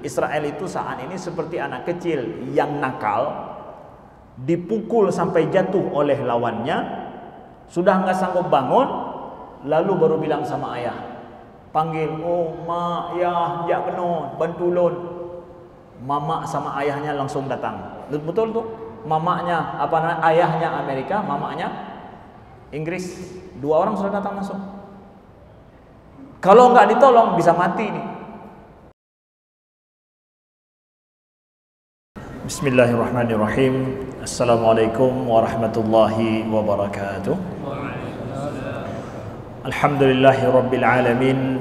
Israel itu saat ini seperti anak kecil yang nakal, dipukul sampai jatuh oleh lawannya, sudah nggak sanggup bangun, lalu baru bilang sama ayah, panggil, oh mak, ya, jak kena, bantulun. Mama sama ayahnya langsung datang. Betul tuh, mamanya ayahnya Amerika, mamanya Inggris, dua orang sudah datang langsung. Kalau nggak ditolong bisa mati nih. Bismillahirrahmanirrahim. Assalamualaikum warahmatullahi wabarakatuh. Alhamdulillahi rabbil alamin,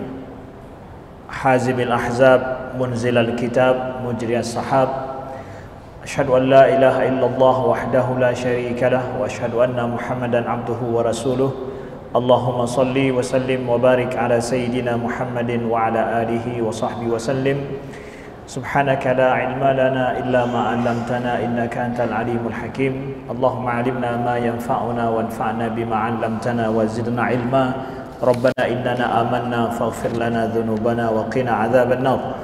hazibil ahzab, munzilal kitab, mujriyas sahab. Asyhadu an la ilaha illallah wahdahu la syarika lah, wa asyhadu anna Muhammadan abduhu wa rasuluh. Allahumma salli wa sallim wa barik ala sayyidina Muhammadin wa ala alihi wa sahbihi wa sallim. Subhanaka la ilma lana illa ma 'allamtana innaka antal alimul hakim. Allahumma 'allimna ma yanfa'una wanfa'na bima 'allamtana wa zidna ilma. Rabbana innana amanna faghfir lana dhunubana wa qina 'adzaban nar.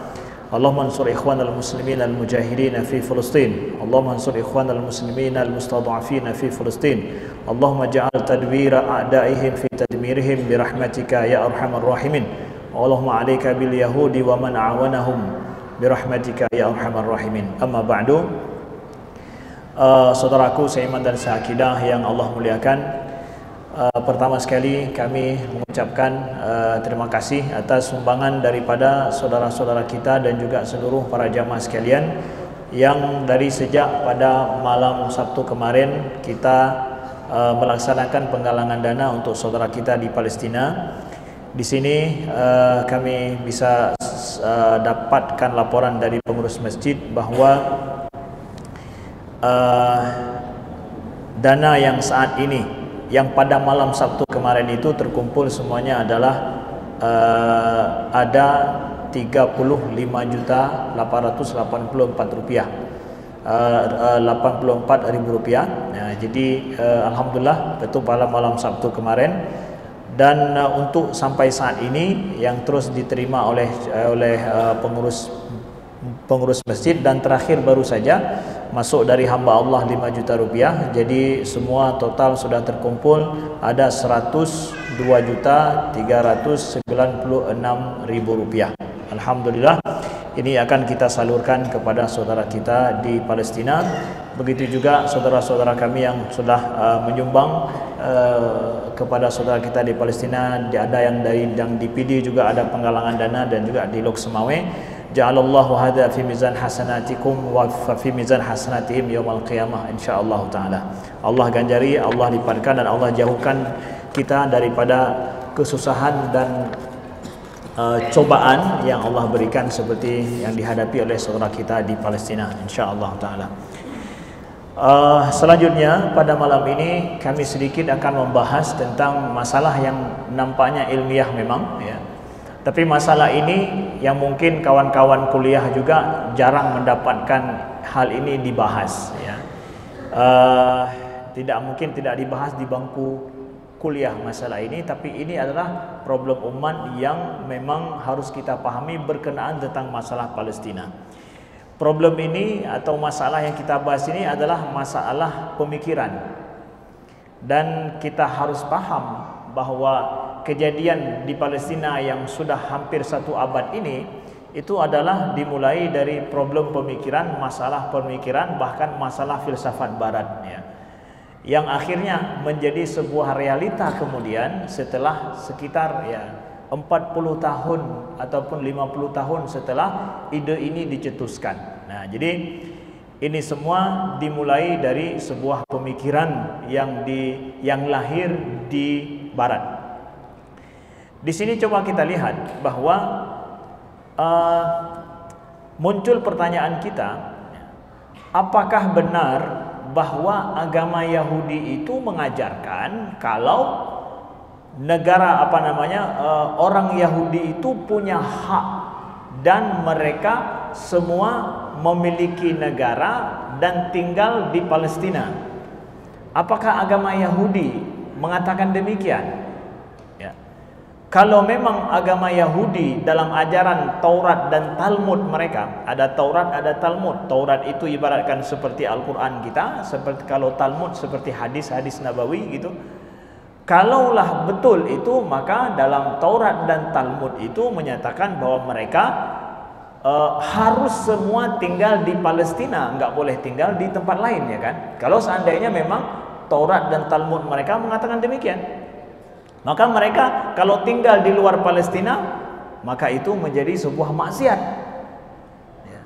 Allahumma ansur ikhwanal muslimin al mujahidin fi Filistin. Allahumma ansur ikhwanal muslimin al mustad'afin fi Filistin. Allahumma ja'al tadbira a'daihim fi tadmirihim bi rahmatika ya arhamar rahimin. Allahumma 'alaika bil yahudi wa man a'wanahum birahmatika ya arhamar rahimin. Amma ba'du. Saudaraku seiman dan seakidah yang Allah muliakan, pertama sekali kami mengucapkan terima kasih atas sumbangan daripada saudara-saudara kita dan juga seluruh para jamaah sekalian yang dari sejak pada malam Sabtu kemarin kita melaksanakan penggalangan dana untuk saudara kita di Palestina. Di sini kami bisa dapatkan laporan dari pengurus masjid bahwa dana yang saat ini, yang pada malam Sabtu kemarin itu terkumpul semuanya adalah ada 35.884 rupiah, 84.000 rupiah. Jadi alhamdulillah itu pada malam Sabtu kemarin. Dan untuk sampai saat ini yang terus diterima oleh pengurus masjid, dan terakhir baru saja masuk dari hamba Allah 5 juta rupiah. Jadi semua total sudah terkumpul ada 102.396.000 rupiah. Alhamdulillah, ini akan kita salurkan kepada saudara kita di Palestina. Begitu juga saudara-saudara kami yang sudah menyumbang kepada saudara kita di Palestina. Ada yang dari DPD juga ada penggalangan dana, dan juga di Lok Semawe. Ja'alallahu hadza fi mizan hasanatikum wa fi mizan hasanatihim yaumil qiyamah insyaallah taala. Allah ganjari, Allah lipatkan, dan Allah jauhkan kita daripada kesusahan dan cobaan yang Allah berikan seperti yang dihadapi oleh saudara kita di Palestina insyaallah taala. Selanjutnya pada malam ini kami sedikit akan membahas tentang masalah yang nampaknya ilmiah memang ya. Tapi masalah ini yang mungkin kawan-kawan kuliah juga jarang mendapatkan hal ini dibahas ya. Tidak dibahas di bangku kuliah masalah ini, tapi ini adalah problem umat yang memang harus kita pahami berkenaan tentang masalah Palestina. Problem ini atau masalah yang kita bahas ini adalah masalah pemikiran, dan kita harus paham bahwa kejadian di Palestina yang sudah hampir 1 abad ini itu adalah dimulai dari problem pemikiran, masalah pemikiran, bahkan masalah filsafat barat ya, yang akhirnya menjadi sebuah realita kemudian setelah sekitar 40 tahun ataupun 50 tahun setelah ide ini dicetuskan. Nah, jadi ini semua dimulai dari sebuah pemikiran yang lahir di barat. Di sini coba kita lihat bahwa muncul pertanyaan kita, apakah benar bahwa agama Yahudi itu mengajarkan kalau negara orang Yahudi itu punya hak dan mereka semua memiliki negara dan tinggal di Palestina? Apakah agama Yahudi mengatakan demikian? Ya. kalau memang agama Yahudi dalam ajaran Taurat dan Talmud mereka, ada Taurat, ada Talmud. Taurat itu ibaratkan seperti Al-Quran kita, seperti kalau Talmud seperti hadis-hadis Nabawi gitu. Kalaulah betul itu, maka dalam Taurat dan Talmud itu menyatakan bahwa mereka harus semua tinggal di Palestina, nggak boleh tinggal di tempat lain, ya kan? Kalau seandainya memang Taurat dan Talmud mereka mengatakan demikian, maka mereka kalau tinggal di luar Palestina, maka itu menjadi sebuah maksiat. Ya.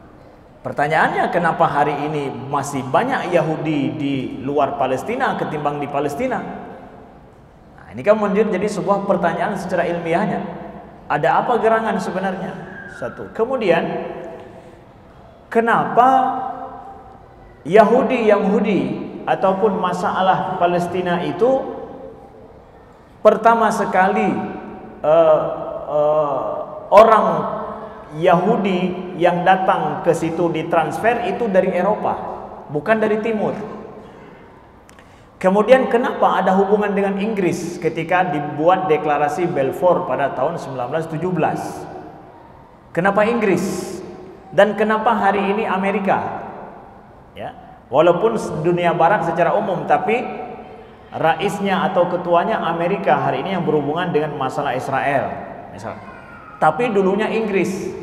Pertanyaannya, kenapa hari ini masih banyak Yahudi di luar Palestina ketimbang di Palestina? Nah, ini kan menjadi sebuah pertanyaan secara ilmiahnya. Ada apa gerangan sebenarnya? Satu. Kemudian, kenapa Yahudi ataupun masalah Palestina itu pertama sekali orang Yahudi yang datang ke situ ditransfer itu dari Eropa, bukan dari Timur. Kemudian kenapa ada hubungan dengan Inggris ketika dibuat deklarasi Balfour pada tahun 1917? Kenapa Inggris? Dan kenapa hari ini Amerika? Ya, walaupun dunia barat secara umum, tapi raisnya atau ketuanya Amerika hari ini yang berhubungan dengan masalah Israel misalnya. Tapi dulunya Inggris.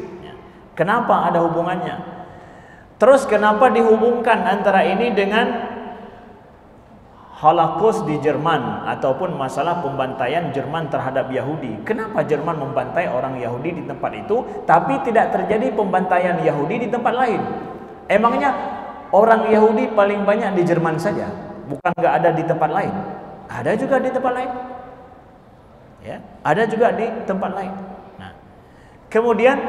Kenapa ada hubungannya? Terus kenapa dihubungkan antara ini dengan Holocaust di Jerman ataupun masalah pembantaian Jerman terhadap Yahudi? Kenapa Jerman membantai orang Yahudi di tempat itu, tapi tidak terjadi pembantaian Yahudi di tempat lain? Emangnya orang Yahudi paling banyak di Jerman saja? Bukan nggak ada di tempat lain? Ada juga di tempat lain. Ya, ada juga di tempat lain. Nah, kemudian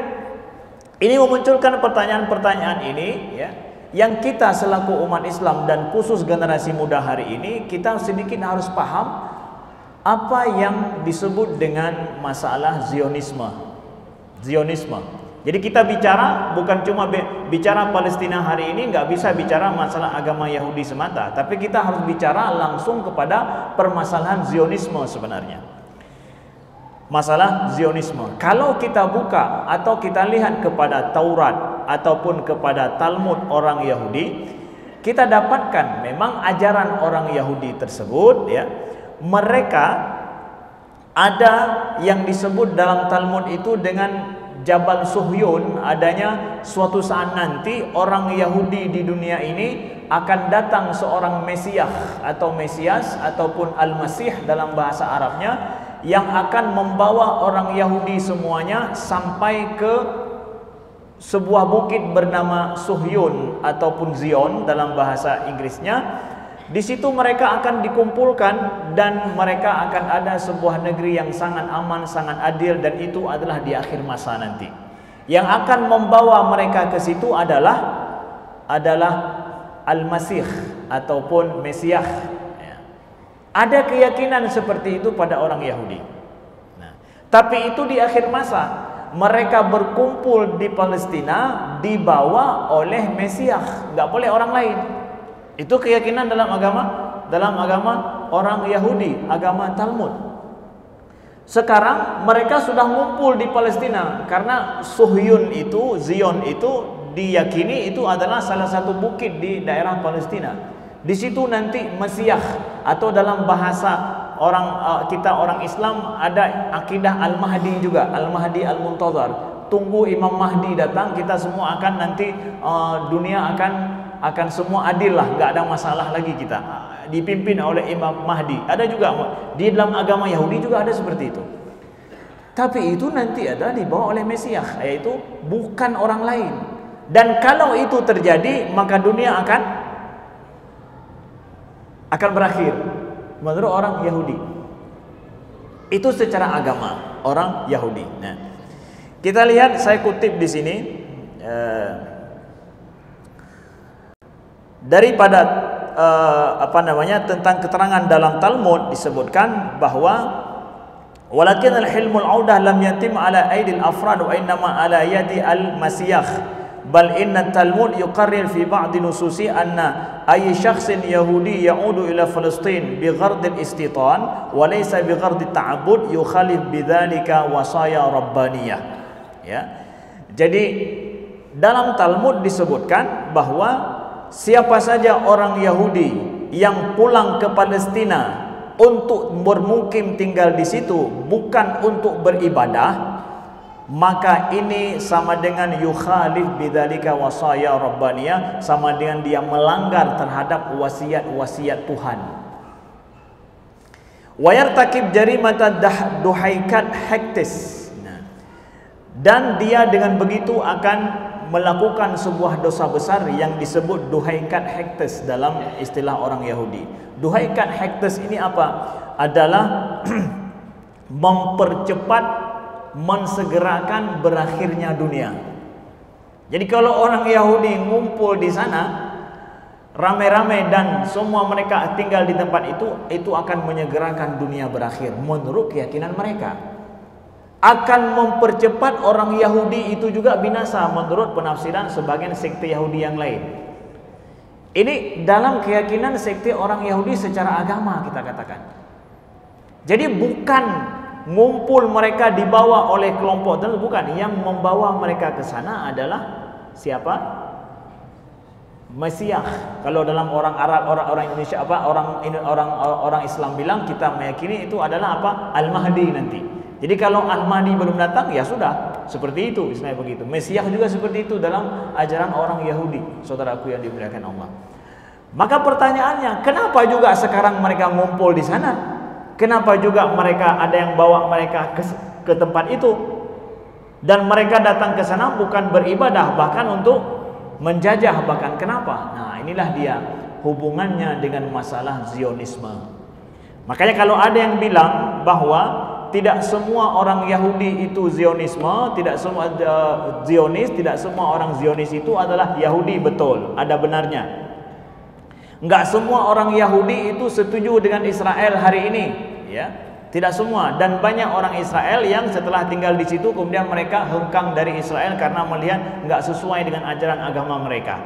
ini memunculkan pertanyaan-pertanyaan ini, ya, yang kita selaku umat Islam dan khusus generasi muda hari ini, kita sedikit harus paham apa yang disebut dengan masalah Zionisme. Jadi kita bicara bukan cuma bicara Palestina hari ini, nggak bisa bicara masalah agama Yahudi semata, tapi kita harus bicara langsung kepada permasalahan Zionisme sebenarnya. Masalah Zionisme. Kalau kita buka atau kita lihat kepada Taurat ataupun kepada Talmud orang Yahudi, kita dapatkan memang ajaran orang Yahudi tersebut, ya, mereka ada yang disebut dalam Talmud itu dengan Jabal Suhyun, adanya suatu saat nanti orang Yahudi di dunia ini akan datang seorang Mesias atau Mesias ataupun Al-Masih dalam bahasa Arabnya, yang akan membawa orang Yahudi semuanya sampai ke sebuah bukit bernama Suhyun ataupun Zion dalam bahasa Inggrisnya. Di situ mereka akan dikumpulkan dan mereka akan ada sebuah negeri yang sangat aman, sangat adil, dan itu adalah di akhir masa nanti. Yang akan membawa mereka ke situ adalah Al-Masih ataupun Mesias. Ya. Ada keyakinan seperti itu pada orang Yahudi. Nah, tapi itu di akhir masa mereka berkumpul di Palestina dibawa oleh Mesias, nggak boleh orang lain. Itu keyakinan dalam agama orang Yahudi, agama Talmud. Sekarang mereka sudah ngumpul di Palestina karena Suhyun itu, Zion itu diyakini itu adalah salah satu bukit di daerah Palestina. Di situ nanti Mesias, atau dalam bahasa orang Islam ada akidah Al-Mahdi juga, Al-Mahdi Al-Muntazar. Tunggu Imam Mahdi datang, kita semua akan nanti dunia akan semua adil lah, nggak ada masalah lagi, kita dipimpin oleh Imam Mahdi. Ada juga di dalam agama Yahudi juga ada seperti itu. Tapi itu nanti ada dibawa oleh Mesias, yaitu bukan orang lain. Dan kalau itu terjadi, maka dunia akan berakhir menurut orang Yahudi. Itu secara agama orang Yahudi. Nah, kita lihat, saya kutip di sini daripada tentang keterangan dalam Talmud disebutkan bahwa walakin al-hilmul audah lam yatim ala aidil afrad wa innama ala yadi al-masiyah. bal inna Talmud yuqarrir fi ba'd nususi anna ay syakhsin yahudi ya'udu ila Palestin bi ghard al-istitan wa laysa bi ghard at-ta'abbud yukhalif bidzalika wasaya rabbaniyah. Ya. Jadi dalam Talmud disebutkan bahwa siapa saja orang Yahudi yang pulang ke Palestina untuk bermukim tinggal di situ bukan untuk beribadah, maka ini sama dengan yukhalif bidzalika wasaya rabbaniyah, sama dengan dia melanggar terhadap wasiat-wasiat Tuhan. Wa yartakib jarimata duhaikat hektis, dan dia dengan begitu akan melakukan sebuah dosa besar yang disebut duhaikat hektis dalam istilah orang Yahudi. Duhaikat hektis ini apa? Adalah mempercepat, mensegerakan berakhirnya dunia. Jadi kalau orang Yahudi ngumpul di sana rame-rame dan semua mereka tinggal di tempat itu akan menyegerakan dunia berakhir menurut keyakinan mereka. Akan mempercepat orang Yahudi itu juga binasa menurut penafsiran sebagian sekte Yahudi yang lain. Ini dalam keyakinan sekte orang Yahudi secara agama kita katakan. Jadi bukan ngumpul mereka dibawa oleh kelompok tertentu, bukan. Yang membawa mereka ke sana adalah siapa? Mesiah. Kalau dalam orang Arab, orang Indonesia orang Islam bilang, kita meyakini itu adalah apa? Al-Mahdi nanti. Jadi kalau Al-Mahdi belum datang, ya sudah, seperti itu, istilahnya begitu. Mesiah juga seperti itu dalam ajaran orang Yahudi, saudaraku yang dimuliakan Allah. Maka pertanyaannya, kenapa juga sekarang mereka ngumpul di sana? Kenapa juga mereka ada yang bawa mereka ke tempat itu? Dan mereka datang ke sana bukan beribadah, bahkan untuk menjajah bahkan. Kenapa? Nah, inilah dia hubungannya dengan masalah Zionisme. Makanya kalau ada yang bilang bahwa tidak semua orang Yahudi itu Zionisme, tidak semua Zionis, tidak semua orang Zionis itu adalah Yahudi, betul, ada benarnya. Enggak semua orang Yahudi itu setuju dengan Israel hari ini, ya. Tidak semua, dan banyak orang Israel yang setelah tinggal di situ kemudian mereka hengkang dari Israel karena melihat enggak sesuai dengan ajaran agama mereka.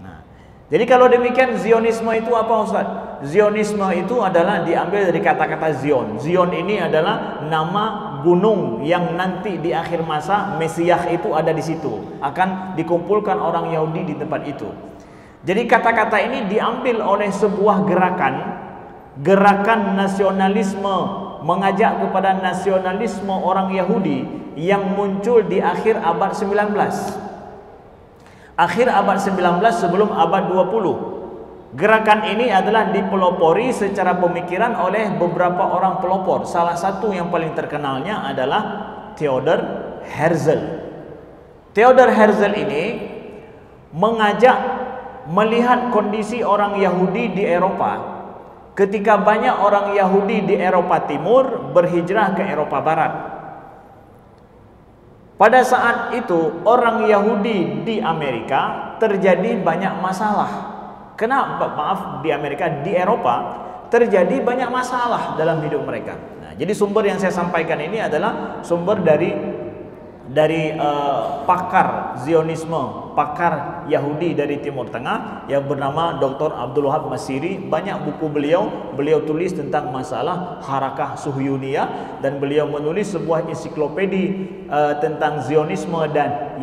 Nah, jadi kalau demikian Zionisme itu apa, Ustaz? Zionisme itu adalah diambil dari kata-kata Zion. Zion ini adalah nama gunung yang nanti di akhir masa Mesiah itu ada di situ. Akan dikumpulkan orang Yahudi di tempat itu. Jadi kata-kata ini diambil oleh sebuah gerakan nasionalisme, mengajak kepada nasionalisme orang Yahudi yang muncul di akhir abad 19. Akhir abad 19 sebelum abad 20. Gerakan ini adalah dipelopori secara pemikiran oleh beberapa orang pelopor. Salah satu yang paling terkenalnya adalah Theodor Herzl. Theodor Herzl ini mengajak melihat kondisi orang Yahudi di Eropa ketika banyak orang Yahudi di Eropa Timur berhijrah ke Eropa Barat. Pada saat itu orang Yahudi di Amerika terjadi banyak masalah. Kenapa? Maaf, di Amerika, di Eropa terjadi banyak masalah dalam hidup mereka. Nah, jadi sumber yang saya sampaikan ini adalah sumber dari pakar Zionisme, pakar Yahudi dari Timur Tengah yang bernama Dr. Abdul Wahab Masiri. Banyak buku beliau tulis tentang masalah harakah Suhyuniyah, dan beliau menulis sebuah ensiklopedi tentang Zionisme dan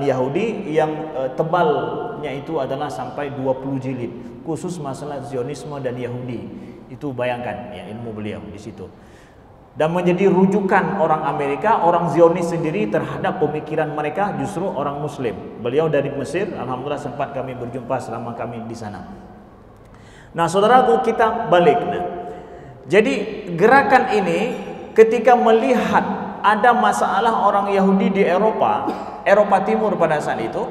Yahudi yang tebalnya itu adalah sampai 20 jilid khusus masalah Zionisme dan Yahudi. Itu bayangkan ya ilmu beliau di situ. Dan menjadi rujukan orang Amerika, orang Zionis sendiri terhadap pemikiran mereka justru orang Muslim. Beliau dari Mesir, alhamdulillah sempat kami berjumpa selama kami di sana. Nah, saudaraku, kita balik. Nah, jadi gerakan ini ketika melihat ada masalah orang Yahudi di Eropa Timur pada saat itu,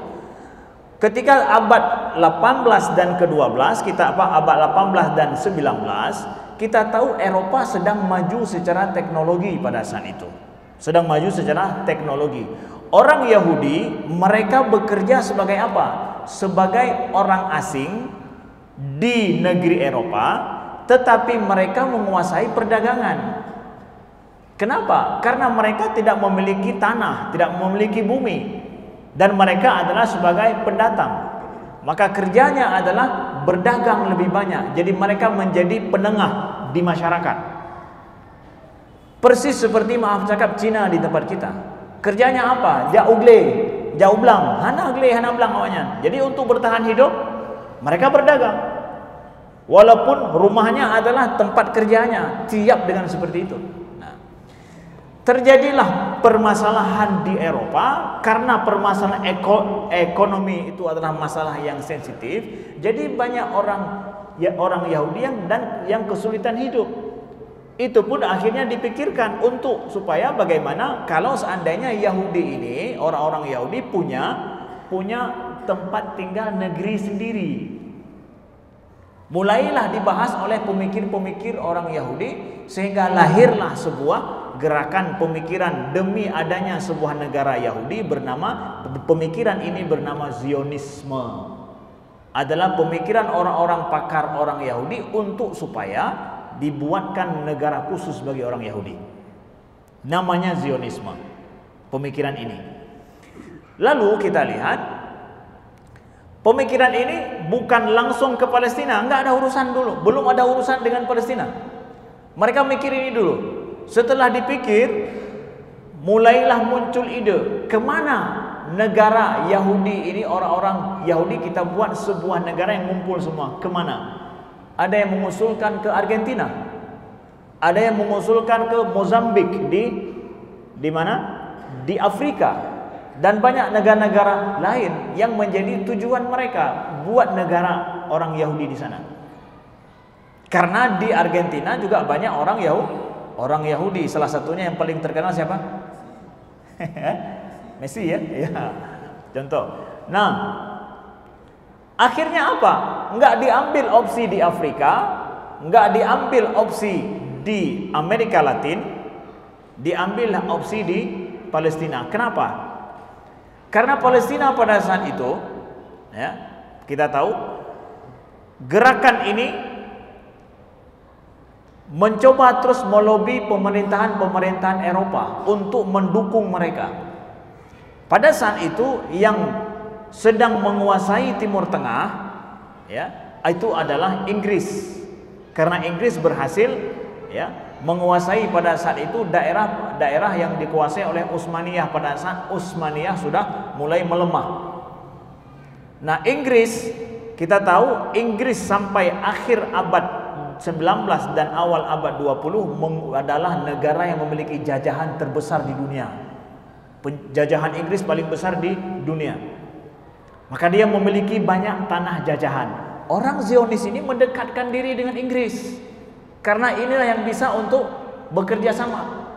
ketika abad 18 dan ke-12, abad 18 dan 19, kita tahu Eropa sedang maju secara teknologi pada saat itu. Sedang maju secara teknologi. Orang Yahudi, mereka bekerja sebagai apa? Sebagai orang asing di negeri Eropa, tetapi mereka menguasai perdagangan. Kenapa? Karena mereka tidak memiliki tanah, tidak memiliki bumi, dan mereka adalah sebagai pendatang. Maka kerjanya adalah berdagang lebih banyak. Jadi mereka menjadi penengah di masyarakat. Persis seperti maaf cakap Cina di tempat kita. Kerjanya apa? Jaugle, jaublang, hana gle, hana blang awaknya. Jadi untuk bertahan hidup, mereka berdagang. Walaupun rumahnya adalah tempat kerjanya, siap dengan seperti itu. Terjadilah permasalahan di Eropa karena permasalahan ekonomi itu adalah masalah yang sensitif. Jadi banyak orang Yahudi yang kesulitan hidup. Itu pun akhirnya dipikirkan untuk supaya bagaimana kalau seandainya Yahudi ini, orang-orang Yahudi punya tempat tinggal negeri sendiri. Mulailah dibahas oleh pemikir-pemikir orang Yahudi sehingga lahirlah sebuah gerakan pemikiran demi adanya sebuah negara Yahudi pemikiran ini bernama Zionisme. Adalah pemikiran orang-orang pakar orang Yahudi untuk supaya dibuatkan negara khusus bagi orang Yahudi. Namanya Zionisme. Pemikiran ini. Lalu kita lihat pemikiran ini bukan langsung ke Palestina, enggak ada urusan dulu, belum ada urusan dengan Palestina. Mereka mikir ini dulu. Setelah dipikir, mulailah muncul ide, kemana negara Yahudi ini, orang-orang Yahudi kita buat sebuah negara yang ngumpul semua, kemana? Ada yang mengusulkan ke Argentina, ada yang mengusulkan ke Mozambik di mana? Di Afrika, dan banyak negara-negara lain yang menjadi tujuan mereka buat negara orang Yahudi di sana. Karena di Argentina juga banyak orang Yahudi, salah satunya yang paling terkenal siapa? Messi ya? Ya. Contoh. Nah, akhirnya apa? Enggak diambil opsi di Afrika, enggak diambil opsi di Amerika Latin, diambillah opsi di Palestina. Kenapa? Karena Palestina pada saat itu, ya, kita tahu gerakan ini mencoba terus melobi pemerintahan Eropa untuk mendukung mereka. Pada saat itu yang sedang menguasai Timur Tengah, ya, itu adalah Inggris. Karena Inggris berhasil, ya, menguasai pada saat itu daerah yang dikuasai oleh Utsmaniyah pada saat Utsmaniyah sudah mulai melemah. Nah, Inggris, kita tahu Inggris sampai akhir abad 19 dan awal abad 20 adalah negara yang memiliki jajahan terbesar di dunia. Penjajahan Inggris paling besar di dunia. Maka dia memiliki banyak tanah jajahan. Orang Zionis ini mendekatkan diri dengan Inggris. Karena inilah yang bisa untuk bekerja sama.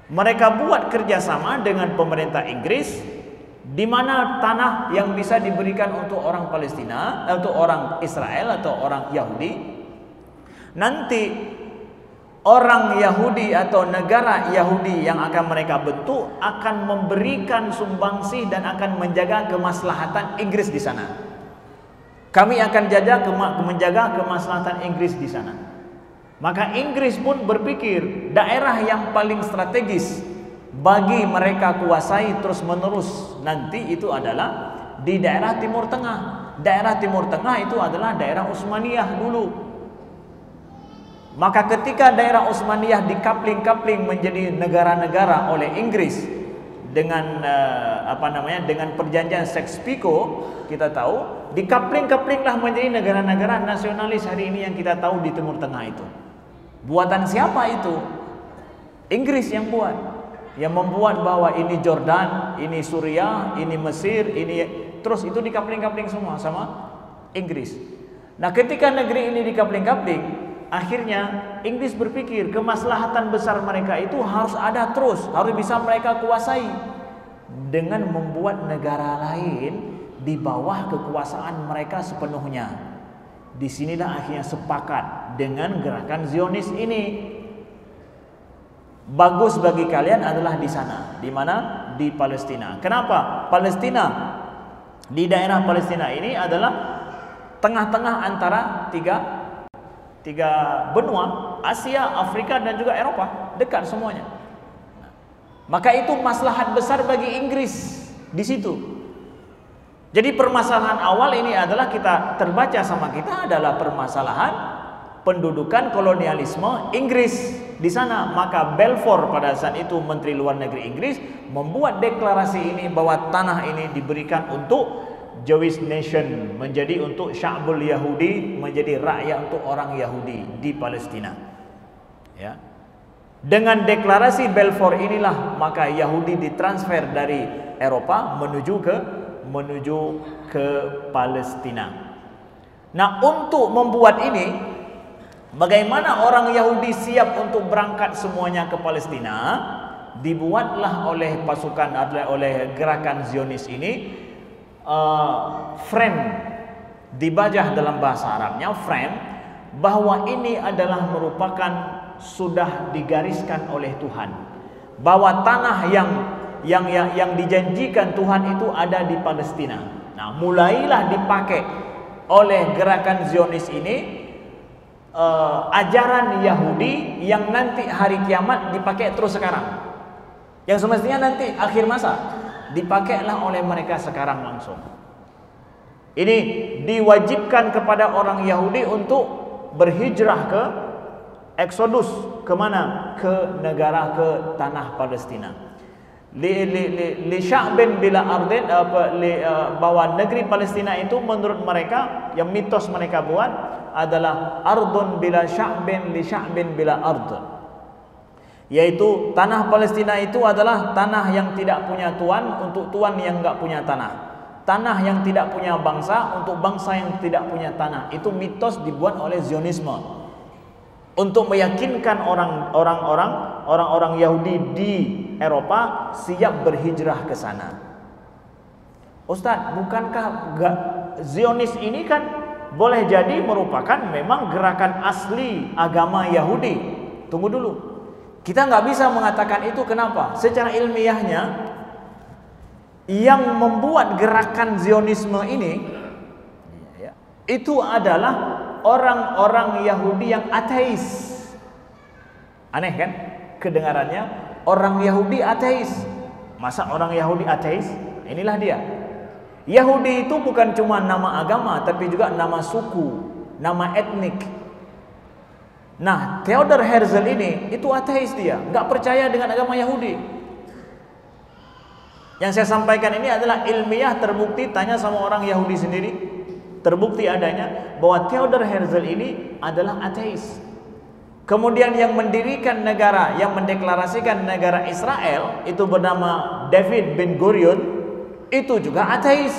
Mereka buat kerjasama dengan pemerintah Inggris, di mana tanah yang bisa diberikan untuk orang Palestina, untuk orang Israel atau orang Yahudi, nanti orang Yahudi atau negara Yahudi yang akan mereka bentuk akan memberikan sumbangsih dan akan menjaga kemaslahatan Inggris di sana. Kami akan menjaga kemaslahatan Inggris di sana. Maka Inggris pun berpikir daerah yang paling strategis bagi mereka kuasai terus menerus nanti itu adalah di daerah Timur Tengah. Daerah Timur Tengah itu adalah daerah Utsmaniyah dulu. Maka ketika daerah Utsmaniyah dikapling-kapling menjadi negara-negara oleh Inggris dengan dengan perjanjian Sykes-Picot, kita tahu dikapling-kaplinglah menjadi negara-negara nasionalis hari ini yang kita tahu di Timur Tengah itu. Buatan siapa itu? Inggris yang buat. Yang membuat bahwa ini Jordan, ini Suriah, ini Mesir, ini terus itu dikapling-kapling semua sama Inggris. Nah, ketika negeri ini dikapling-kapling, akhirnya Inggris berpikir kemaslahatan besar mereka itu harus ada terus, harus bisa mereka kuasai dengan membuat negara lain di bawah kekuasaan mereka sepenuhnya. Disinilah akhirnya sepakat dengan gerakan Zionis ini. Bagus bagi kalian adalah di sana, di mana? Di Palestina. Kenapa? Palestina, di daerah Palestina ini adalah tengah-tengah antara tiga benua, Asia, Afrika dan juga Eropa, dekat semuanya. Maka itu maslahat besar bagi Inggris di situ. Jadi permasalahan awal ini adalah kita terbaca sama kita adalah permasalahan pendudukan kolonialisme Inggris di sana. Maka Balfour pada saat itu Menteri Luar Negeri Inggris membuat deklarasi ini bahwa tanah ini diberikan untuk Jewish nation, menjadi untuk Sya'bul Yahudi, menjadi rakyat untuk orang Yahudi di Palestina. Ya. Dengan deklarasi Balfour inilah maka Yahudi ditransfer dari Eropa menuju ke Palestina. Nah, untuk membuat ini, bagaimana orang Yahudi siap untuk berangkat semuanya ke Palestina? Dibuatlah oleh pasukan, oleh gerakan Zionis ini frame, dibajah dalam bahasa Arabnya frame, bahwa ini adalah merupakan sudah digariskan oleh Tuhan, bahwa tanah yang dijanjikan Tuhan itu ada di Palestina. Nah, mulailah dipakai oleh gerakan Zionis ini ajaran Yahudi yang nanti hari kiamat dipakai terus sekarang, yang semestinya nanti akhir masa dipakailah oleh mereka sekarang langsung. Ini diwajibkan kepada orang Yahudi untuk berhijrah ke Exodus, kemana? Ke negara, ke tanah Palestina. Li sya'bin bila ardin, bahwa negeri Palestina itu menurut mereka, yang mitos mereka buat adalah ardun bila sya'bin li sya'bin bila ard, yaitu tanah Palestina itu adalah tanah yang tidak punya tuan untuk tuan yang enggak punya tanah, tanah yang tidak punya bangsa untuk bangsa yang tidak punya tanah. Itu mitos dibuat oleh Zionisme untuk meyakinkan orang-orang Yahudi di Eropa siap berhijrah ke sana. Ustadz, bukankah Zionis ini kan boleh jadi merupakan memang gerakan asli agama Yahudi? Tunggu dulu, kita nggak bisa mengatakan itu. Kenapa? Secara ilmiahnya, yang membuat gerakan Zionisme ini itu adalah orang-orang Yahudi yang ateis. Aneh kan kedengarannya? Orang Yahudi ateis. Masa orang Yahudi ateis? Inilah dia. Yahudi itu bukan cuma nama agama, tapi juga nama suku, nama etnik. Nah, Theodor Herzl ini itu ateis, dia nggak percaya dengan agama Yahudi. Yang saya sampaikan ini adalah ilmiah, terbukti. Tanya sama orang Yahudi sendiri, terbukti adanya bahwa Theodor Herzl ini adalah ateis. Kemudian yang mendirikan negara, yang mendeklarasikan negara Israel itu bernama David Ben Gurion, itu juga ateis.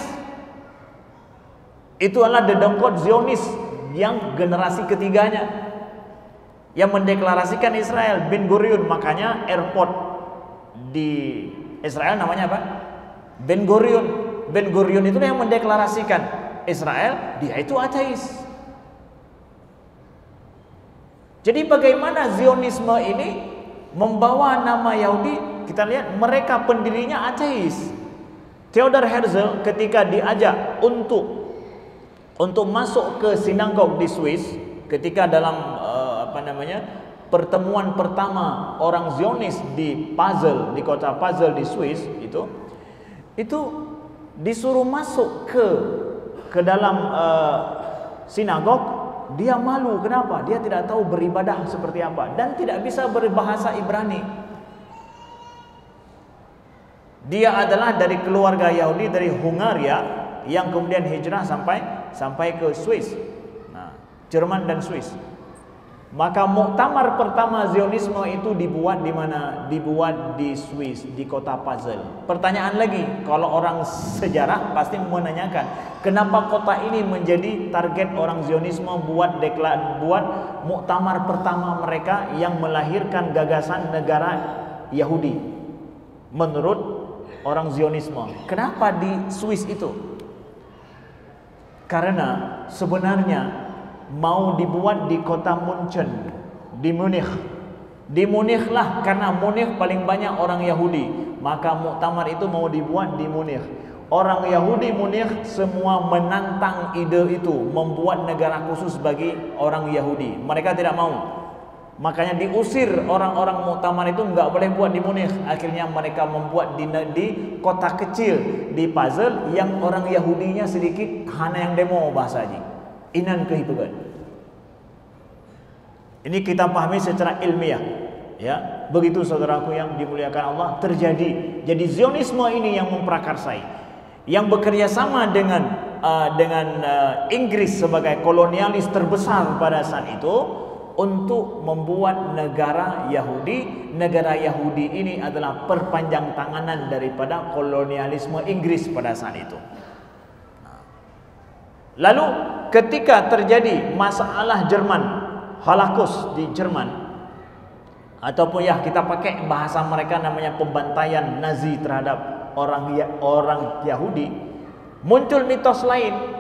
Itu adalah dedengkot Zionis yang generasi ketiganya yang mendeklarasikan Israel, Ben Gurion. Makanya airport di Israel namanya apa? Ben Gurion. Ben Gurion itu yang mendeklarasikan Israel, dia itu ateis. Jadi bagaimana Zionisme ini membawa nama Yahudi? Kita lihat mereka pendirinya ateis. Theodor Herzl ketika diajak untuk masuk ke sinagog di Swiss, ketika dalam pertemuan pertama orang Zionis di Basel, di kota Basel di Swiss, itu disuruh masuk ke dalam sinagog. Dia malu. Kenapa? Dia tidak tahu beribadah seperti apa dan tidak bisa berbahasa Ibrani. Dia adalah dari keluarga Yahudi dari Hungaria yang kemudian hijrah sampai ke Swiss. Nah, Jerman dan Swiss. Maka muktamar pertama Zionisme itu dibuat di mana? Dibuat di Swiss, di kota Basel. Pertanyaan lagi, kalau orang sejarah pasti menanyakan, kenapa kota ini menjadi target orang Zionisme buat muktamar pertama mereka yang melahirkan gagasan negara Yahudi menurut orang Zionisme. Kenapa di Swiss itu? Karena sebenarnya mau dibuat di kota München, di Munich. Di Munich lah, karena Munich paling banyak orang Yahudi. Maka muktamar itu mau dibuat di Munich. Orang Yahudi Munich semua menantang ide itu, membuat negara khusus bagi orang Yahudi. Mereka tidak mau. Makanya diusir orang-orang Muktamar itu nggak boleh buat di Munich. Akhirnya mereka membuat di kota kecil di Basel yang orang Yahudinya sedikit, hanya yang demo bahasa aja. Inan kehidupan. Ini kita pahami secara ilmiah, ya. Begitu saudaraku yang dimuliakan Allah terjadi. Jadi Zionisme ini yang memprakarsai, yang bekerja sama dengan Inggris sebagai kolonialis terbesar pada saat itu untuk membuat negara Yahudi. Negara Yahudi ini adalah perpanjang tanganan daripada kolonialisme Inggris pada saat itu. Lalu ketika terjadi masalah Jerman, Holocaust di Jerman, ataupun ya kita pakai bahasa mereka namanya pembantaian Nazi terhadap orang Yahudi, muncul mitos lain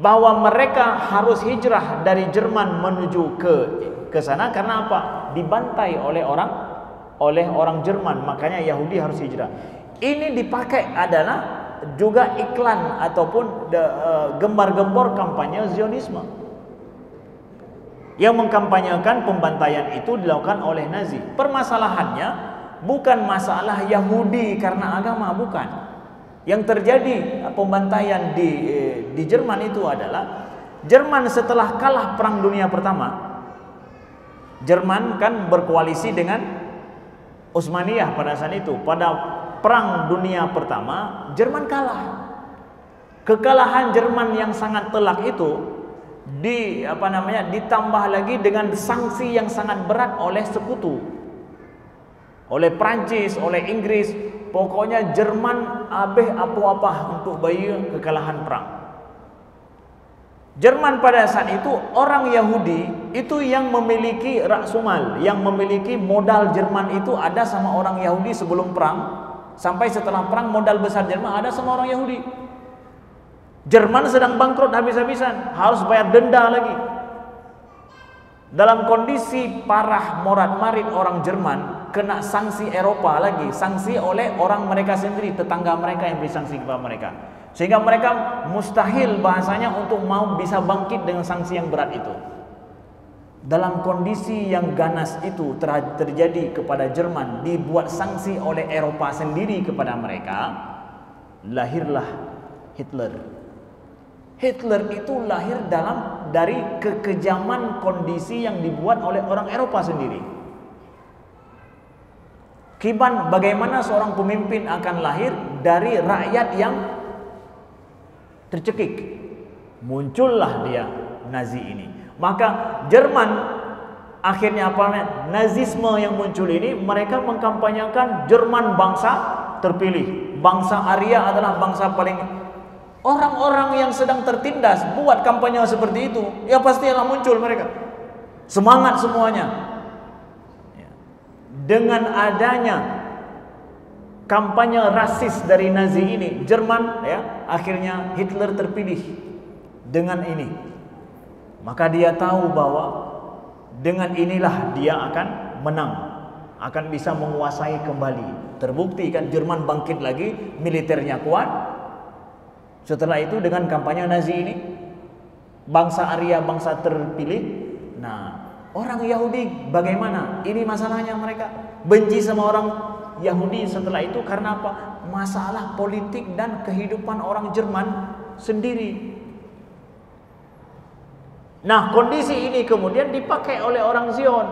bahwa mereka harus hijrah dari Jerman menuju ke sana karena apa? Dibantai oleh orang Jerman, makanya Yahudi harus hijrah. Ini dipakai adalah juga iklan ataupun gembar-gembor kampanye Zionisme yang mengkampanyekan pembantaian itu dilakukan oleh Nazi. Permasalahannya bukan masalah Yahudi karena agama, bukan. Yang terjadi pembantaian di Jerman itu adalah Jerman setelah kalah Perang Dunia Pertama. Jerman kan berkoalisi dengan Utsmaniyah pada saat itu. Pada Perang Dunia Pertama Jerman kalah. Kekalahan Jerman yang sangat telak itu ditambah lagi dengan sanksi yang sangat berat oleh sekutu, oleh Prancis, oleh Inggris. Pokoknya Jerman abeh apa-apa untuk bayar kekalahan perang. Jerman pada saat itu orang Yahudi itu yang memiliki raksumal, yang memiliki modal Jerman itu ada sama orang Yahudi sebelum perang. Sampai setelah perang modal besar Jerman ada sama orang Yahudi. Jerman sedang bangkrut habis-habisan, harus bayar denda lagi. Dalam kondisi parah morat-marit orang Jerman, kena sanksi Eropa lagi, sanksi oleh orang mereka sendiri, tetangga mereka yang beri sanksi kepada mereka. Sehingga mereka mustahil bahasanya untuk mau bisa bangkit dengan sanksi yang berat itu. Dalam kondisi yang ganas itu terjadi kepada Jerman, dibuat sanksi oleh Eropa sendiri kepada mereka, lahirlah Hitler. Hitler itu lahir dari kekejaman kondisi yang dibuat oleh orang Eropa sendiri. Kiban bagaimana seorang pemimpin akan lahir dari rakyat yang tercekik. Muncullah dia Nazi ini. Maka Jerman akhirnya apa? Nazisme yang muncul ini mereka mengkampanyekan Jerman bangsa terpilih. Bangsa Arya adalah bangsa paling. Orang-orang yang sedang tertindas buat kampanye seperti itu, ya pasti akan muncul mereka. Semangat semuanya. Dengan adanya kampanye rasis dari Nazi ini, Jerman ya akhirnya Hitler terpilih dengan ini. Maka dia tahu bahwa dengan inilah dia akan menang, akan bisa menguasai kembali. Terbukti kan Jerman bangkit lagi, militernya kuat. Setelah itu dengan kampanye Nazi ini, bangsa Arya, bangsa terpilih. Nah, orang Yahudi bagaimana? Ini masalahnya, mereka benci sama orang Yahudi setelah itu karena apa? Masalah politik dan kehidupan orang Jerman sendiri. Nah, kondisi ini kemudian dipakai oleh orang Zion.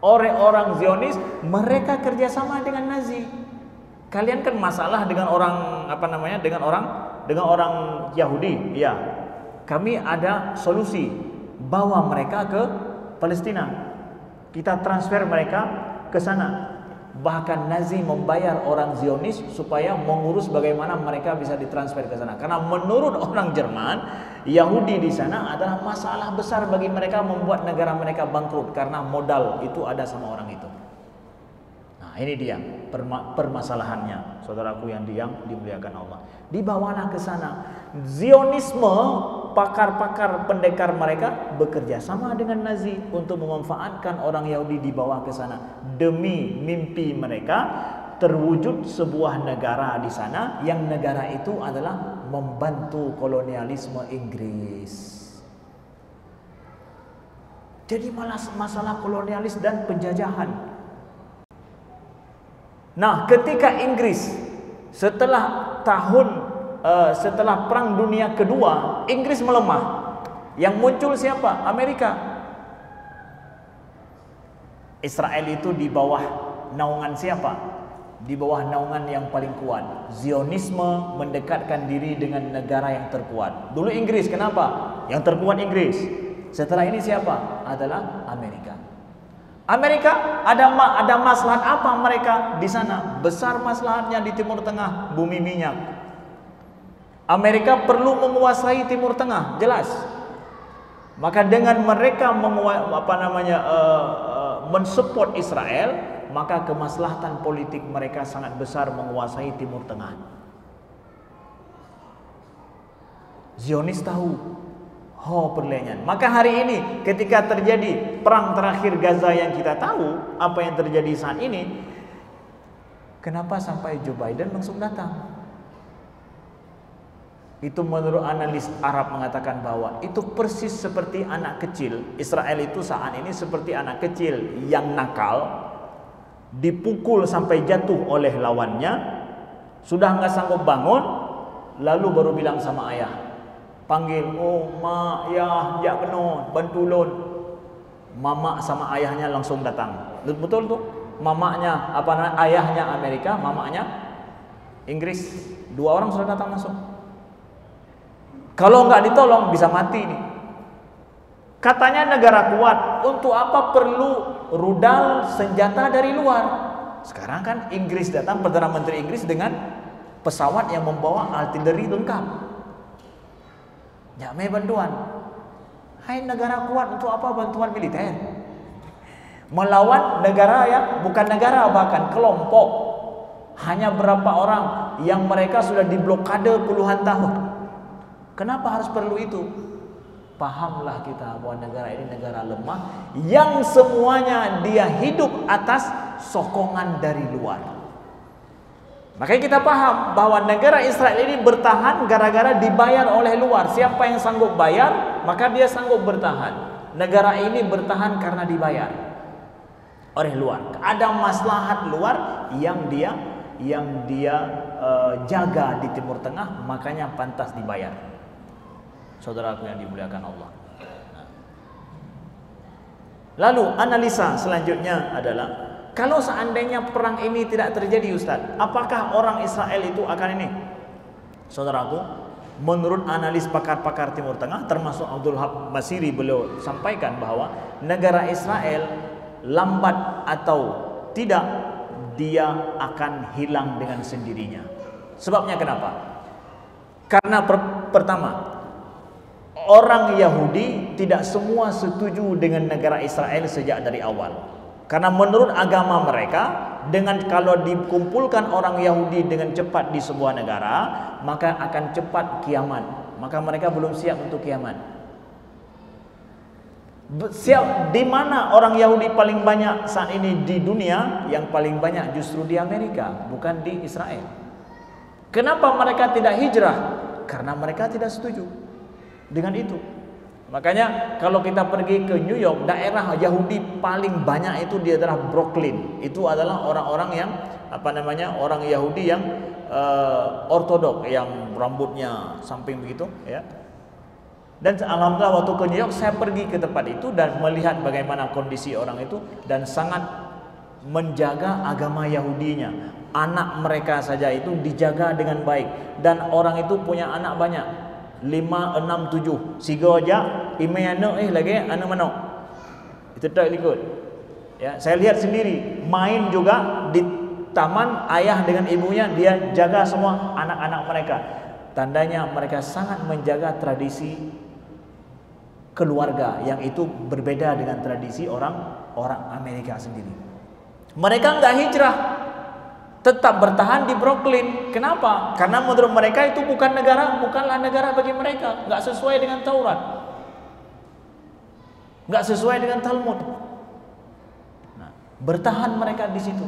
Oleh orang Zionis, mereka kerjasama dengan Nazi. Kalian kan masalah dengan orang dengan orang Yahudi, ya. Kami ada solusi, bawa mereka ke Palestina. Kita transfer mereka ke sana. Bahkan Nazi membayar orang Zionis supaya mengurus bagaimana mereka bisa ditransfer ke sana. Karena menurut orang Jerman, Yahudi di sana adalah masalah besar bagi mereka, membuat negara mereka bangkrut karena modal itu ada sama orang itu. Nah, ini dia permasalahannya, saudaraku yang dimuliakan Allah. Dibawalah ke sana. Zionisme, pakar-pakar pendekar mereka bekerja sama dengan Nazi untuk memanfaatkan orang Yahudi dibawa ke sana demi mimpi mereka terwujud sebuah negara di sana, yang negara itu adalah membantu kolonialisme Inggris. Jadi malah masalah kolonialis dan penjajahan. Nah, ketika Inggris setelah setelah Perang Dunia Kedua, Inggris melemah. Yang muncul siapa? Amerika. Israel itu di bawah naungan siapa? Di bawah naungan yang paling kuat. Zionisme mendekatkan diri dengan negara yang terkuat. Dulu Inggris, kenapa? Yang terkuat Inggris. Setelah ini siapa? Adalah Amerika. Amerika ada maslahat apa mereka di sana? Besar maslahatnya di Timur Tengah, bumi minyak. Amerika perlu menguasai Timur Tengah, jelas. Maka dengan mereka mensupport Israel, maka kemaslahatan politik mereka sangat besar menguasai Timur Tengah. Zionis tahu perlainan. Maka hari ini ketika terjadi perang terakhir Gaza yang kita tahu apa yang terjadi saat ini, kenapa sampai Joe Biden langsung datang? Itu menurut analis Arab mengatakan bahwa itu persis seperti anak kecil. Israel itu saat ini seperti anak kecil yang nakal, dipukul sampai jatuh oleh lawannya, sudah nggak sanggup bangun, lalu baru bilang sama ayah, panggil, mak, ya, jak kena, bantulun. Mama sama ayahnya langsung datang. Betul tuh? Mamanya, ayahnya Amerika, mamanya Inggris. Dua orang sudah datang langsung. Kalau nggak ditolong bisa mati nih. Katanya negara kuat, untuk apa perlu rudal senjata dari luar? Sekarang kan Inggris datang, Perdana Menteri Inggris dengan pesawat yang membawa artileri lengkap. Ya, bantuan. Hai negara kuat, untuk apa bantuan militer? Melawan negara yang bukan negara, bahkan kelompok. Hanya berapa orang yang mereka sudah diblokade puluhan tahun. Kenapa harus perlu itu? Pahamlah kita bahwa negara ini negara lemah yang semuanya dia hidup atas sokongan dari luar. Makanya kita paham bahwa negara Israel ini bertahan gara-gara dibayar oleh luar. Siapa yang sanggup bayar, maka dia sanggup bertahan. Negara ini bertahan karena dibayar oleh luar. Ada maslahat luar yang dia jaga di Timur Tengah, makanya pantas dibayar. Saudaraku yang dimuliakan Allah. Lalu analisa selanjutnya adalah, kalau seandainya perang ini tidak terjadi, Ustaz, apakah orang Israel itu akan ini? Saudaraku, menurut analis pakar-pakar Timur Tengah, termasuk Abdul Wahab Masiri, beliau sampaikan bahwa negara Israel lambat atau tidak, dia akan hilang dengan sendirinya. Sebabnya kenapa? Karena pertama, orang Yahudi tidak semua setuju dengan negara Israel sejak dari awal. Karena menurut agama mereka, dengan kalau dikumpulkan orang Yahudi dengan cepat di sebuah negara, maka akan cepat kiamat. Maka mereka belum siap untuk kiamat. Siap di mana orang Yahudi paling banyak saat ini di dunia? Yang paling banyak justru di Amerika, bukan di Israel. Kenapa mereka tidak hijrah? Karena mereka tidak setuju dengan itu. Makanya kalau kita pergi ke New York, daerah Yahudi paling banyak itu di daerah Brooklyn. Itu adalah orang-orang yang orang Yahudi yang ortodok, yang rambutnya samping begitu, ya. Dan alhamdulillah waktu ke New York saya pergi ke tempat itu dan melihat bagaimana kondisi orang itu, dan sangat menjaga agama Yahudinya. Anak mereka saja itu dijaga dengan baik, dan orang itu punya anak banyak. 5, 6, 7. Siga aja imei anak lagi anak mana. Itu tak ikut. Ya, saya lihat sendiri, main juga di taman, ayah dengan ibunya dia jaga semua anak-anak mereka. Tandanya mereka sangat menjaga tradisi keluarga yang itu berbeda dengan tradisi orang Amerika sendiri. Mereka enggak hijrah, tetap bertahan di Brooklyn. Kenapa? Karena menurut mereka itu bukanlah negara bagi mereka, nggak sesuai dengan Taurat, nggak sesuai dengan Talmud. Nah, bertahan mereka di situ.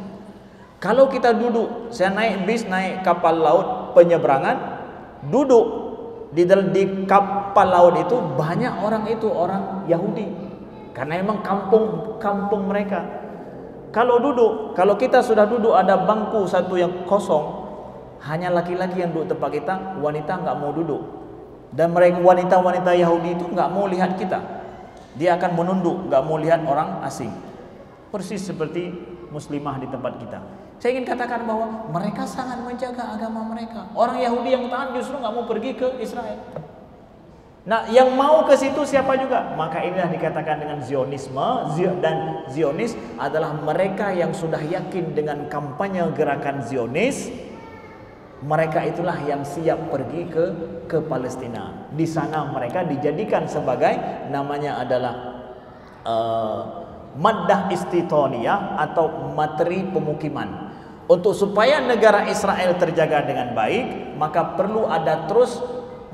Kalau kita duduk, saya naik bis, naik kapal laut penyeberangan, duduk di kapal laut itu banyak orang itu orang Yahudi. karena memang kampung mereka. Kalau kita sudah duduk ada bangku satu yang kosong, hanya laki-laki yang duduk tempat kita, wanita nggak mau duduk. Dan mereka wanita-wanita Yahudi itu nggak mau lihat kita, dia akan menunduk, nggak mau lihat orang asing. Persis seperti muslimah di tempat kita. Saya ingin katakan bahwa mereka sangat menjaga agama mereka. Orang Yahudi yang taat justru nggak mau pergi ke Israel. Nah, yang mau ke situ siapa juga? Maka inilah dikatakan dengan Zionisme. Dan Zionis adalah mereka yang sudah yakin dengan kampanye gerakan Zionis. Mereka itulah yang siap pergi ke Palestina. Di sana mereka dijadikan sebagai, namanya adalah maddah istitoniyah atau materi pemukiman. Untuk supaya negara Israel terjaga dengan baik, maka perlu ada terus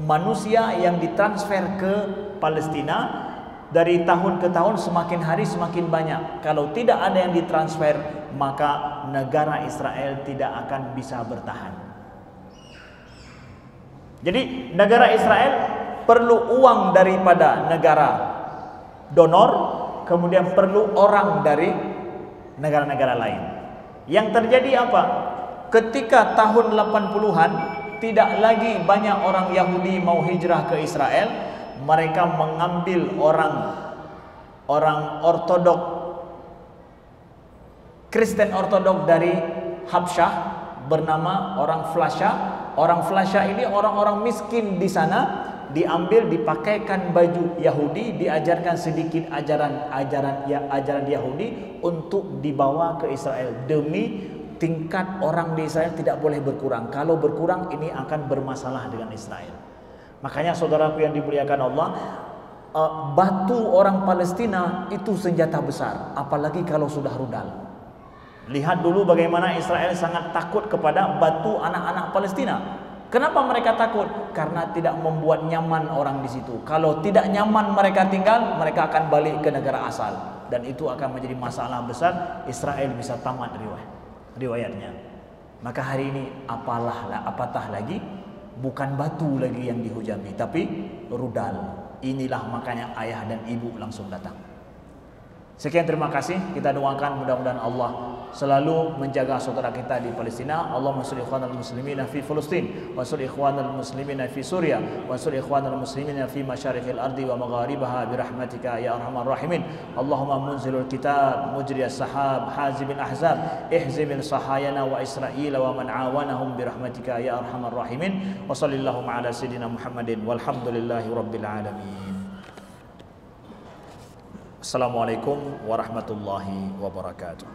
manusia yang ditransfer ke Palestina. Dari tahun ke tahun semakin hari semakin banyak. Kalau tidak ada yang ditransfer, maka negara Israel tidak akan bisa bertahan. Jadi negara Israel perlu uang daripada negara donor, kemudian perlu orang dari negara-negara lain. Yang terjadi apa? Ketika tahun 80-an tidak lagi banyak orang Yahudi mau hijrah ke Israel, mereka mengambil orang ortodok, Kristen ortodok dari Habsyah bernama orang Flasha. Orang Flasha ini orang-orang miskin di sana, diambil, dipakaikan baju Yahudi, diajarkan sedikit ajaran Yahudi untuk dibawa ke Israel demi tingkat orang di Israel tidak boleh berkurang. Kalau berkurang ini akan bermasalah dengan Israel. Makanya saudaraku yang dimuliakan Allah, batu orang Palestina itu senjata besar, apalagi kalau sudah rudal. Lihat dulu bagaimana Israel sangat takut kepada batu anak-anak Palestina. Kenapa mereka takut? Karena tidak membuat nyaman orang di situ. Kalau tidak nyaman mereka tinggal, mereka akan balik ke negara asal, dan itu akan menjadi masalah besar. Israel bisa tamat riwayatnya. Maka hari ini apatah lagi, bukan batu lagi yang dihujami, tapi rudal. Inilah makanya ayah dan ibu langsung datang. Sekian, terima kasih. Kita doakan mudah-mudahan Allah selalu menjaga saudara kita di Palestina. Allahumma shalli ikhwanal muslimina fi Filistin, wa shalli ikhwanal muslimina fi Suria, wa shalli ikhwanal muslimina fi masyariqil ardi wa magharibaha bi rahmatika ya arhamar rahimin. Allahumma munzilul kitab, mujriyas sahab, hazibil ahzab, ihzimil sahayana wa Israila wa man awanahum bi rahmatika ya arhamar rahimin. Wa sallallahu ala sayyidina Muhammadin walhamdulillahi rabbil alamin. Assalamualaikum warahmatullahi wabarakatuh.